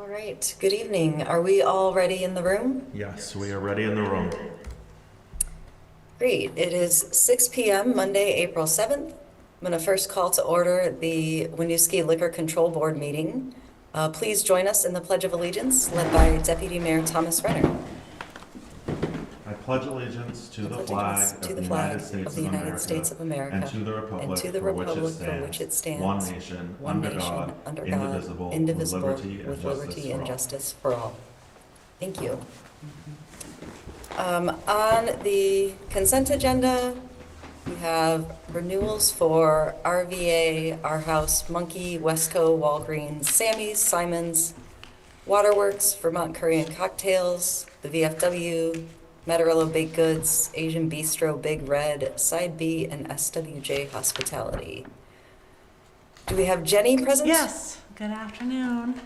All right, good evening. Are we all ready in the room? Yes, we are ready in the room. Great. It is 6 p.m. Monday, April 7th. I'm going to first call to order the Winooski Liquor Control Board meeting. Please join us in the Pledge of Allegiance, led by Deputy Mayor Thomas Renner. I pledge allegiance to the flag of the United States of America and to the republic for which it stands, one nation, under God, indivisible, with liberty and justice for all. Thank you. On the consent agenda, we have renewals for RVA, Our House, Monkey, Wesco, Walgreens, Sammy's, Simon's, Waterworks, Vermont Curry and Cocktails, the VFW, Matarillo Baked Goods, Asian Bistro, Big Red, Side B, and SWJ Hospitality. Do we have Jenny present? Yes, good afternoon.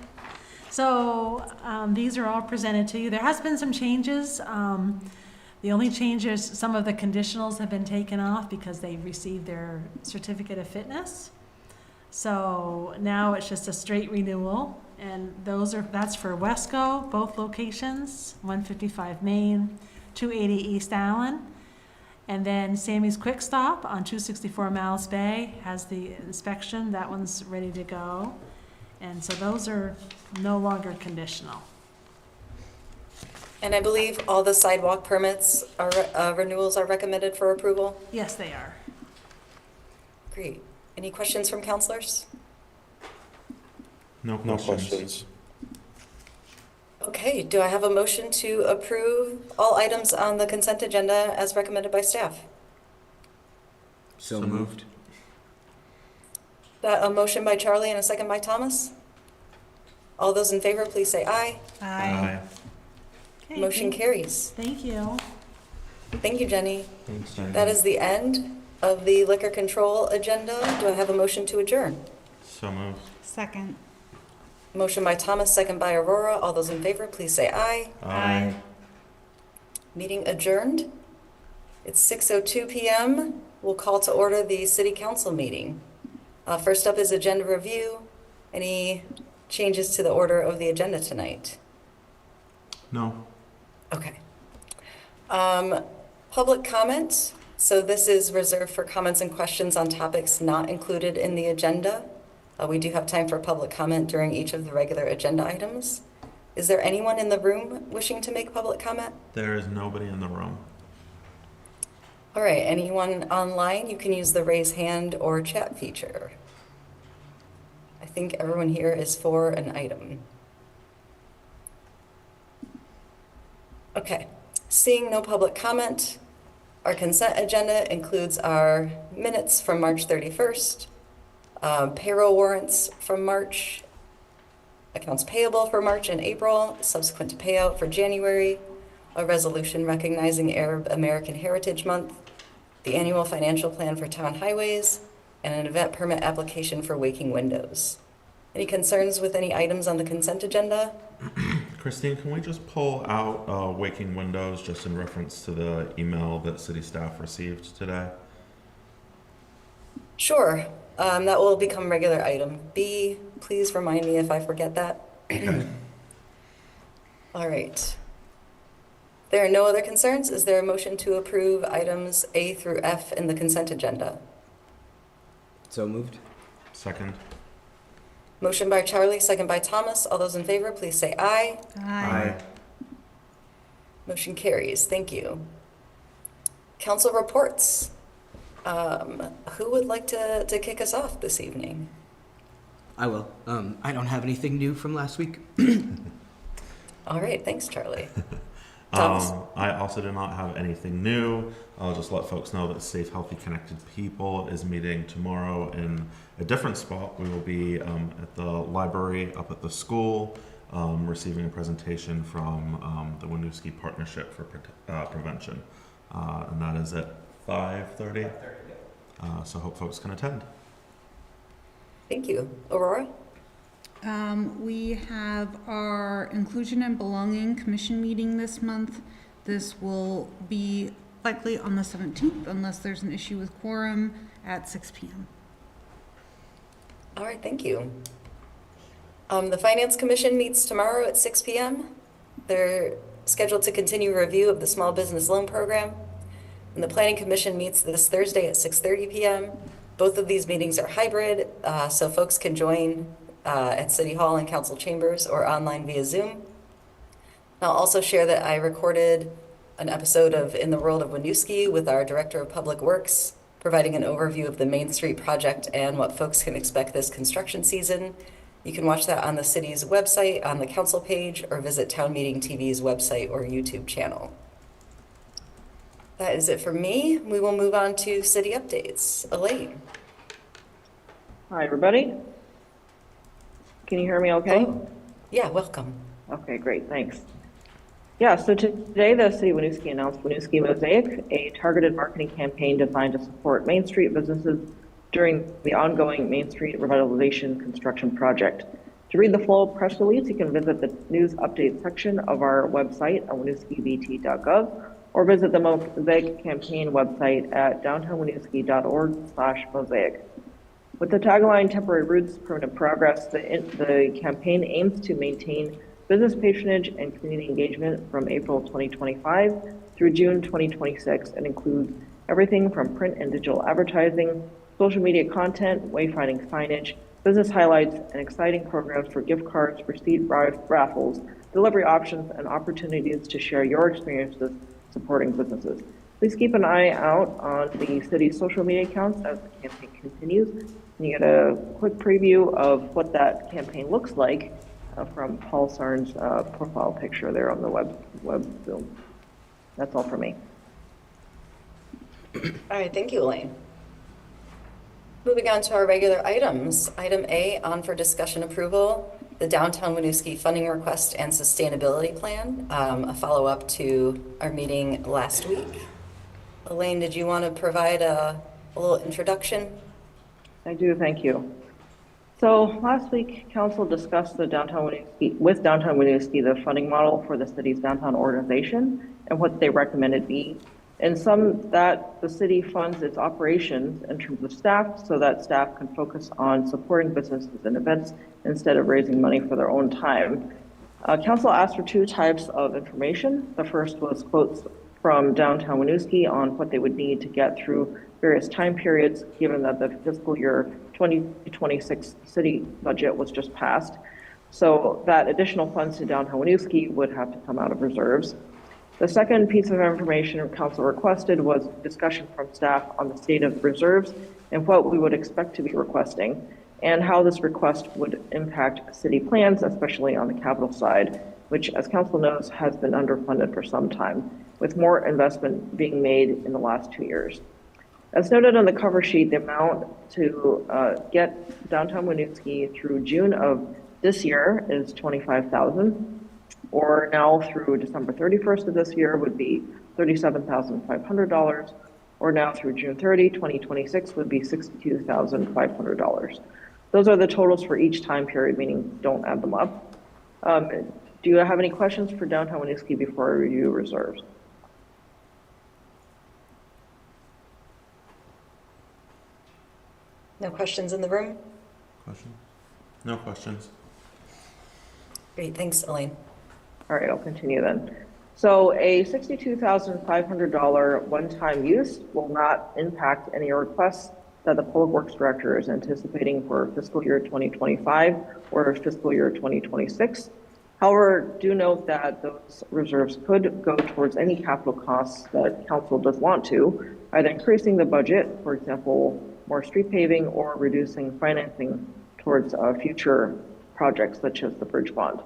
So these are all presented to you. There has been some changes. The only change is some of the conditionals have been taken off because they received their certificate of fitness. So now it's just a straight renewal, and that's for Wesco, both locations, 155 Main, 280 East Allen. And then Sammy's Quick Stop on 264 Malice Bay has the inspection. That one's ready to go. And so those are no longer conditional. And I believe all the sidewalk permits are renewals are recommended for approval? Yes, they are. Great. Any questions from counselors? No questions. Okay, do I have a motion to approve all items on the consent agenda as recommended by staff? So moved. A motion by Charlie and a second by Thomas? All those in favor, please say aye. Aye. Okay, Motion carries. Thank you. Thank you, Jenny. Thanks, Jenny. That is the end of the liquor control agenda. Do I have a motion to adjourn? So moved. Second. Motion by Thomas, second by Aurora. All those in favor, please say aye. Aye. Meeting adjourned. It's 6:02 p.m. We'll call to order the city council meeting. First up is agenda review. Any changes to the order of the agenda tonight? No. Okay. Public comment. So this is reserved for comments and questions on topics not included in the agenda. We do have time for public comment during each of the regular agenda items. Is there anyone in the room wishing to make public comment? There is nobody in the room. All right, anyone online, you can use the raise hand or chat feature. I think everyone here is for an item. Okay, seeing no public comment, our consent agenda includes our minutes from March 31st, payroll warrants from March, accounts payable for March and April, subsequent to payout for January, a resolution recognizing Arab American Heritage Month, the annual financial plan for town highways, and an event permit application for Waking Windows. Any concerns with any items on the consent agenda? Christine, can we just pull out Waking Windows just in reference to the email that city staff received today? Sure, that will become regular item B. Please remind me if I forget that. All right. There are no other concerns. Is there a motion to approve items A through F in the consent agenda? So moved. Second. Motion by Charlie, second by Thomas. All those in favor, please say aye. Aye. Motion carries. Thank you. Council reports. Who would like to kick us off this evening? I will. I don't have anything new from last week. All right, thanks, Charlie. Thomas? I also do not have anything new. I'll just let folks know that Safe, Healthy, Connected People is meeting tomorrow in a different spot. We will be at the library up at the school, receiving a presentation from the Winooski Partnership for Prevention. And that is at 5:30. So hope folks can attend. Thank you. Aurora? We have our Inclusion and Belonging Commission meeting this month. This will be likely on the 17th unless there's an issue with quorum at 6 p.m. All right, thank you. The Finance Commission meets tomorrow at 6 p.m. They're scheduled to continue review of the Small Business Loan Program. And the Planning Commission meets this Thursday at 6:30 p.m. Both of these meetings are hybrid, so folks can join at City Hall and Council Chambers or online via Zoom. I'll also share that I recorded an episode of In the World of Winooski with our Director of Public Works, providing an overview of the Main Street project and what folks can expect this construction season. You can watch that on the city's website, on the council page, or visit Town Meeting TV's website or YouTube channel. That is it for me. We will move on to city updates. Elaine. Hi, everybody. Can you hear me okay? Hello. Yeah, welcome. Okay, great, thanks. Yeah, so today the City of Winooski announced Winooski Mosaic, a targeted marketing campaign designed to support Main Street businesses during the ongoing Main Street revitalization construction project. To read the full press release, you can visit the news update section of our website at winooskivt.gov or visit the Mosaic campaign website at downtownwinooski.org/mosaic. With the tagline "Temporary Roots, Permanent Progress," the campaign aims to maintain business patronage and community engagement from April 2025 through June 2026 and includes everything from print and digital advertising, social media content, wayfinding signage, business highlights, and exciting programs for gift cards, receipt raffles, delivery options, and opportunities to share your experiences supporting businesses. Please keep an eye out on the city's social media accounts as the campaign continues. And you get a quick preview of what that campaign looks like from Paul Sarn's profile picture there on the web Zoom. That's all for me. All right, thank you, Elaine. Moving on to our regular items. Item A, on for discussion approval, the Downtown Winooski Funding Request and Sustainability Plan, a follow-up to our meeting last week. Elaine, did you want to provide a little introduction? I do, thank you. So last week, Council discussed with Downtown Winooski, the funding model for the city's downtown organization and what they recommended be. In some, that the city funds its operations in terms of staff so that staff can focus on supporting businesses and events instead of raising money for their own time. Council asked for two types of information. The first was quotes from Downtown Winooski on what they would need to get through various time periods, given that the fiscal year 2026 city budget was just passed. So that additional funds to Downtown Winooski would have to come out of reserves. The second piece of information Council requested was discussion from staff on the state of reserves and what we would expect to be requesting and how this request would impact city plans, especially on the capital side, which, as Council knows, has been underfunded for some time, with more investment being made in the last 2 years. As noted on the cover sheet, the amount to get Downtown Winooski through June of this year is $25,000, or now through December 31st of this year would be $37,500, or now through June 30, 2026 would be $62,500. Those are the totals for each time period, meaning don't add them up. Do you have any questions for Downtown Winooski before I review reserves? No questions in the room? Questions? No questions. Great, thanks, Elaine. All right, I'll continue then. So a $62,500 one-time use will not impact any requests that the Public Works Director is anticipating for fiscal year 2025 or fiscal year 2026. However, do note that those reserves could go towards any capital costs that Council does want to, either increasing the budget, for example, more street paving, or reducing financing towards future projects such as the bridge bond.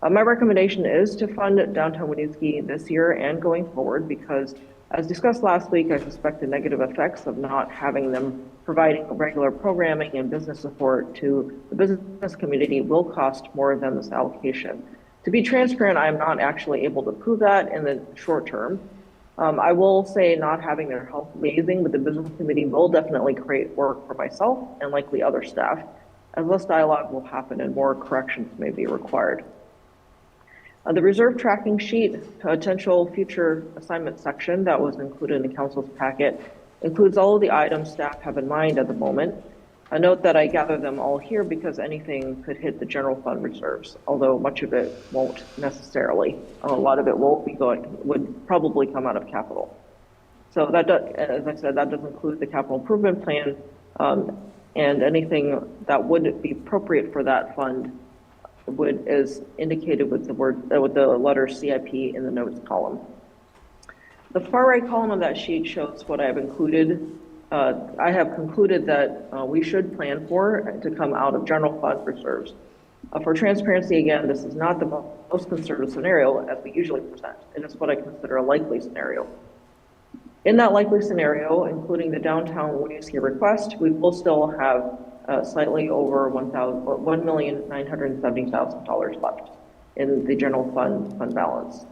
My recommendation is to fund Downtown Winooski this year and going forward because, as discussed last week, I suspect the negative effects of not having them providing regular programming and business support to the business community will cost more than this allocation. To be transparent, I'm not actually able to prove that in the short term. I will say not having their help liaising with the business committee will definitely create work for myself and likely other staff, as less dialogue will happen and more corrections may be required. The reserve tracking sheet, potential future assignment section that was included in the Council's packet includes all of the items staff have in mind at the moment. I note that I gather them all here because anything could hit the general fund reserves, although much of it won't necessarily. A lot of it would probably come out of capital. So that does, as I said, that does include the capital improvement plan, and anything that would be appropriate for that fund is indicated with the letter CIP in the notes column. The far right column of that sheet shows what I've included. I have concluded that we should plan for to come out of general fund reserves. For transparency, again, this is not the most conservative scenario as we usually present. It is what I consider a likely scenario. In that likely scenario, including the downtown Winooski request, we will still have slightly over $1,970,000 left in the general fund balance.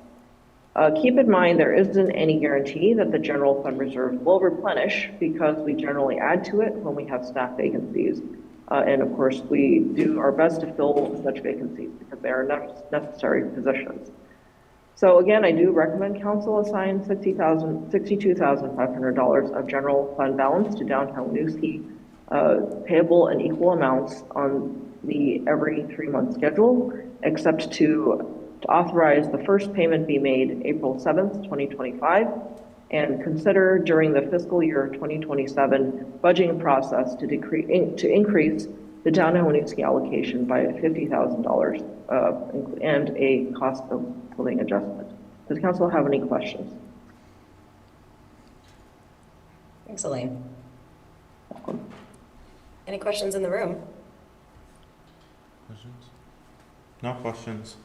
Keep in mind there isn't any guarantee that the general fund reserve will replenish because we generally add to it when we have staff vacancies. And of course, we do our best to fill such vacancies because they are necessary positions. So again, I do recommend council assign $62,500 of general fund balance to downtown Winooski, payable in equal amounts on the every 3-month schedule, except to authorize the first payment be made April 7th, 2025, and consider during the fiscal year 2027 budgeting process to increase the downtown Winooski allocation by $50,000 and a cost of living adjustment. Does council have any questions? Thanks, Elaine. Any questions in the room? Questions? No questions.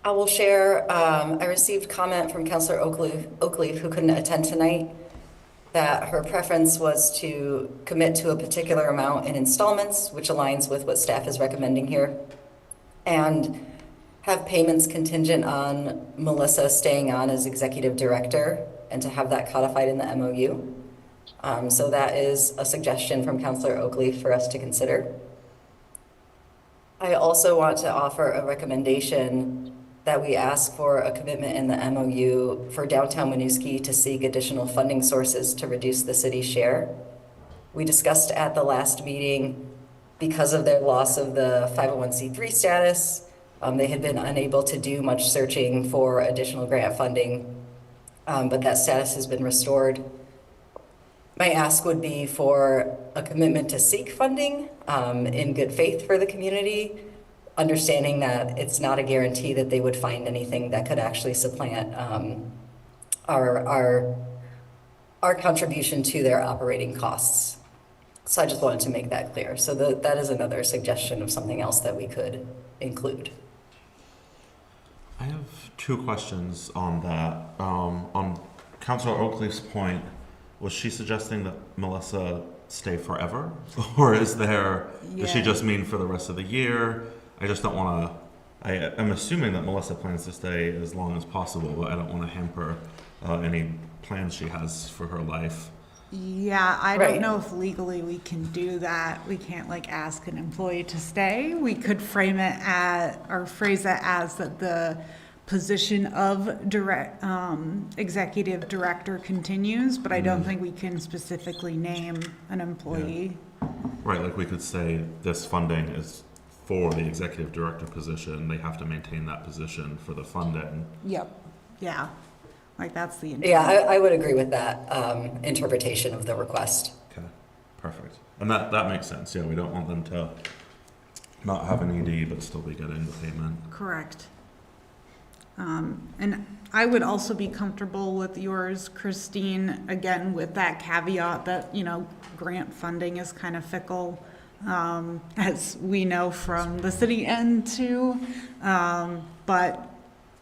I will share, I received comment from Councilor Oakley, who couldn't attend tonight, that her preference was to commit to a particular amount in installments, which aligns with what staff is recommending here, and have payments contingent on Melissa staying on as executive director and to have that codified in the MOU. So that is a suggestion from Councilor Oakley for us to consider. I also want to offer a recommendation that we ask for a commitment in the MOU for downtown Winooski to seek additional funding sources to reduce the city's share. We discussed at the last meeting, because of their loss of the 501c3 status, they had been unable to do much searching for additional grant funding, but that status has been restored. My ask would be for a commitment to seek funding in good faith for the community, understanding that it's not a guarantee that they would find anything that could actually supplant our contribution to their operating costs. So I just wanted to make that clear. So that is another suggestion of something else that we could include. I have 2 questions on that. On Councilor Oakley's point, was she suggesting that Melissa stay forever? Or does she just mean for the rest of the year? I just don't want to, I'm assuming that Melissa plans to stay as long as possible, but I don't want to hamper any plans she has for her life. Yeah, I Right. don't know if legally we can do that. We can't ask an employee to stay. We could phrase it as that the position of executive director continues, but I don't think we can specifically name an employee. Right, like we could say this funding is for the executive director position. They have to maintain that position for the funding. Yep. Yeah. That's the intent. Yeah, I would agree with that interpretation of the request. Okay, perfect. And that makes sense. Yeah, we don't want them to not have an ED but still be getting the payment. Correct. And I would also be comfortable with yours, Christine, again, with that caveat that, grant funding is kind of fickle, as we know from the city end too. But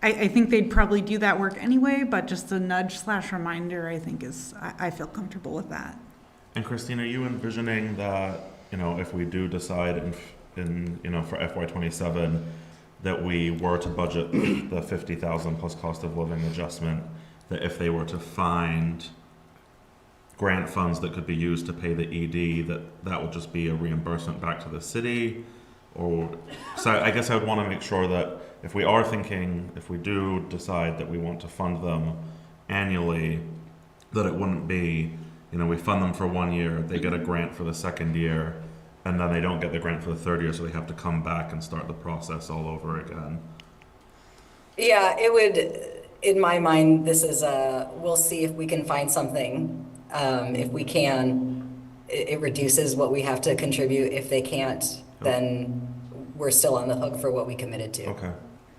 I think they'd probably do that work anyway, but just a nudge/reminder, I think I feel comfortable with that. And Christine, are you envisioning that, if we do decide in for FY27 that we were to budget the 50,000 plus cost of living adjustment, that if they were to find grant funds that could be used to pay the ED, that would just be a reimbursement back to the city? Or, so I guess I would want to make sure that if we do decide that we want to fund them annually, that it wouldn't be we fund them for 1 year, they get a grant for the second year, and then they don't get the grant for the third year, so they have to come back and start the process all over again. Yeah, it would, in my mind, this is we'll see if we can find something. If we can, it reduces what we have to contribute. If they can't, then we're still on the hook for what we committed to. Okay,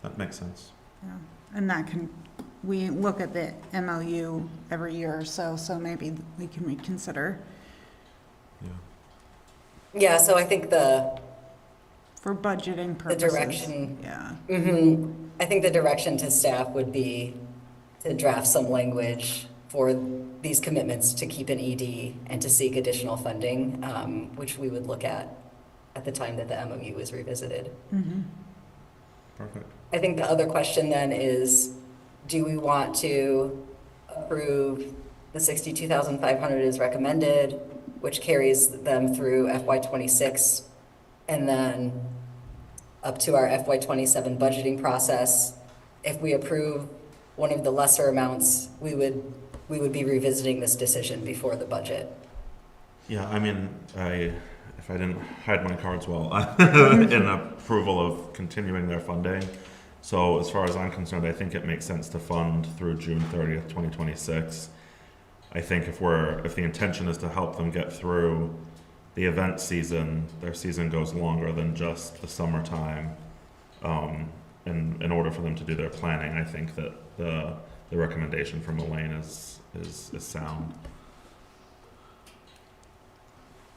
that makes sense. Yeah. And we look at the MOU every year or so, so maybe we can reconsider Yeah. Yeah, so I think for budgeting purposes. direction. Yeah. I think the direction to staff would be to draft some language for these commitments to keep an ED and to seek additional funding, which we would look at the time that the MOU was revisited. Perfect. I think the other question then is, do we want to approve the 62,500 as recommended, which carries them through FY26, and then up to our FY27 budgeting process? If we approve one of the lesser amounts, we would be revisiting this decision before the budget. Yeah, I mean, if I didn't hide my cards well, in approval of continuing their funding. So as far as I'm concerned, I think it makes sense to fund through June 30th, 2026. I think if the intention is to help them get through the event season, their season goes longer than just the summertime. And in order for them to do their planning, I think that the recommendation from Elaine is sound.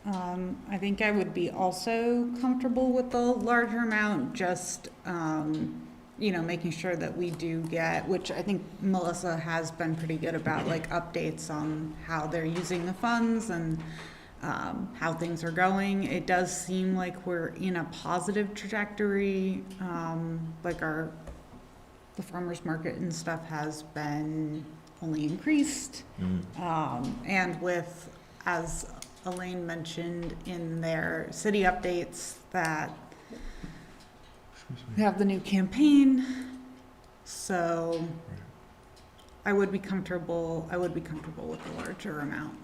I think I would be also comfortable with the larger amount, just, making sure that we do get, which I think Melissa has been pretty good about, like updates on how they're using the funds and how things are going. It does seem like we're in a positive trajectory, like the farmer's market and stuff has been only increased. And with, as Elaine mentioned in their city updates, that we have the new campaign, so I would be comfortable with the larger amount.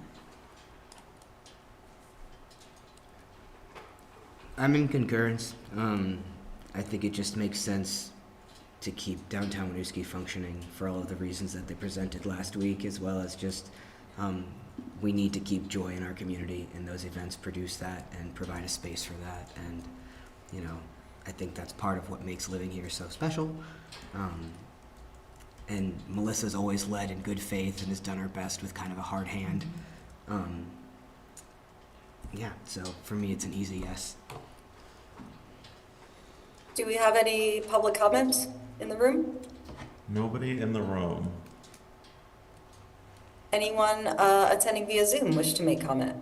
I'm in concurrence. I think it just makes sense to keep downtown Winooski functioning for all of the reasons that they presented last week, as well as just we need to keep joy in our community, and those events produce that and provide a space for that. And I think that's part of what makes living here so special. And Melissa's always led in good faith and has done her best with kind of a hard hand. Yeah, so for me, it's an easy yes. Do we have any public comment in the room? Nobody in the room. Anyone attending via Zoom wish to make comment?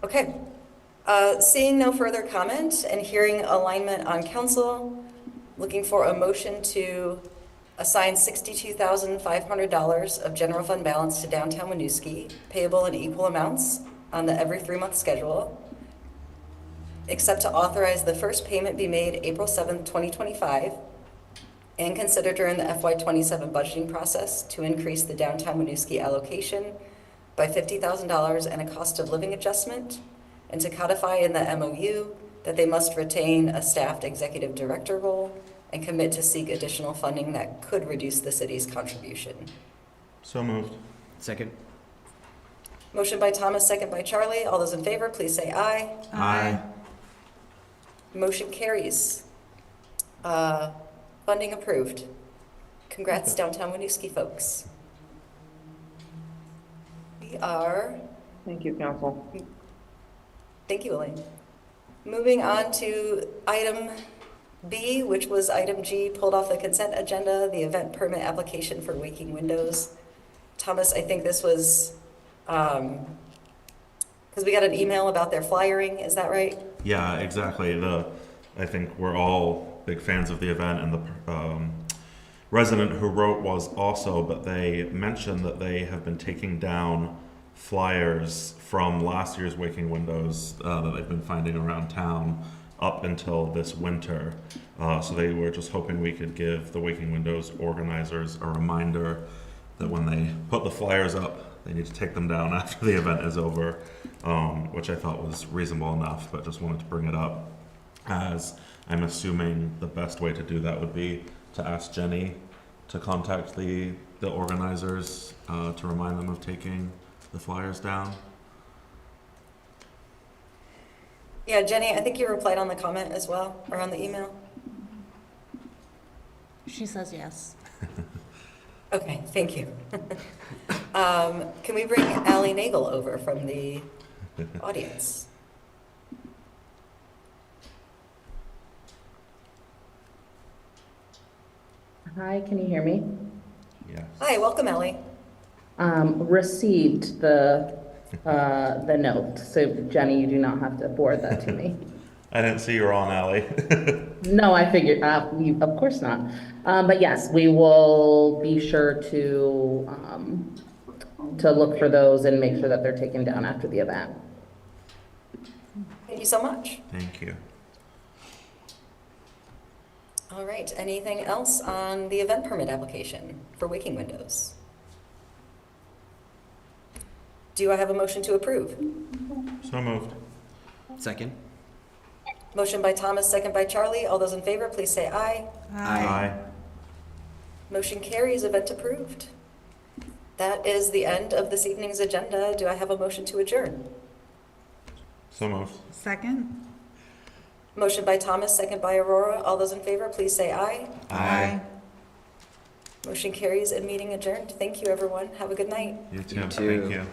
Okay. Seeing no further comment and hearing alignment on council, looking for a motion to assign $62,500 of general fund balance to downtown Winooski, payable in equal amounts on the every 3-month schedule, except to authorize the first payment be made April 7th, 2025, and consider during the FY27 budgeting process to increase the downtown Winooski allocation by $50,000 and a cost of living adjustment, and to codify in the MOU that they must retain a staffed executive director role and commit to seek additional funding that could reduce the city's contribution. So moved. Second. Motion by Thomas, second by Charlie. All those in favor, please say aye. Aye. Motion carries. Funding approved. Congrats, downtown Winooski folks. We are, Thank you, council. thank you, Elaine. Moving on to item B, which was item G, pulled off the consent agenda, the event permit application for Waking Windows. Thomas, I think this was, because we got an email about their flyering, is that right? Yeah, exactly. I think we're all big fans of the event, and the resident who wrote was also, but they mentioned that they have been taking down flyers from last year's Waking Windows that they've been finding around town up until this winter. So they were just hoping we could give the Waking Windows organizers a reminder that when they put the flyers up, they need to take them down after the event is over, which I thought was reasonable enough, but just wanted to bring it up, as I'm assuming the best way to do that would be to ask Jenny to contact the organizers to remind them of taking the flyers down. Yeah, Jenny, I think you replied on the comment as well, or on the email. She says yes. Okay, thank you. Can we bring Allie Nagel over from the audience? Hi, can you hear me? Yes. Hi, welcome, Allie. Received the note, so Jenny, you do not have to forward that to me. I didn't see you were on, Allie. No, I figured, of course not. But yes, we will be sure to look for those and make sure that they're taken down after the event. Thank you so much. Thank you. All right, anything else on the event permit application for Waking Windows? Do I have a motion to approve? So moved. Second. Motion by Thomas, second by Charlie. All those in favor, please say aye. Aye. Motion carries, event approved. That is the end of this evening's agenda. Do I have a motion to adjourn? So moved. Second? Motion by Thomas, second by Aurora. All those in favor, please say aye. Aye. Motion carries and meeting adjourned. Thank you, everyone. Have a good night. You too. You too. Thank you.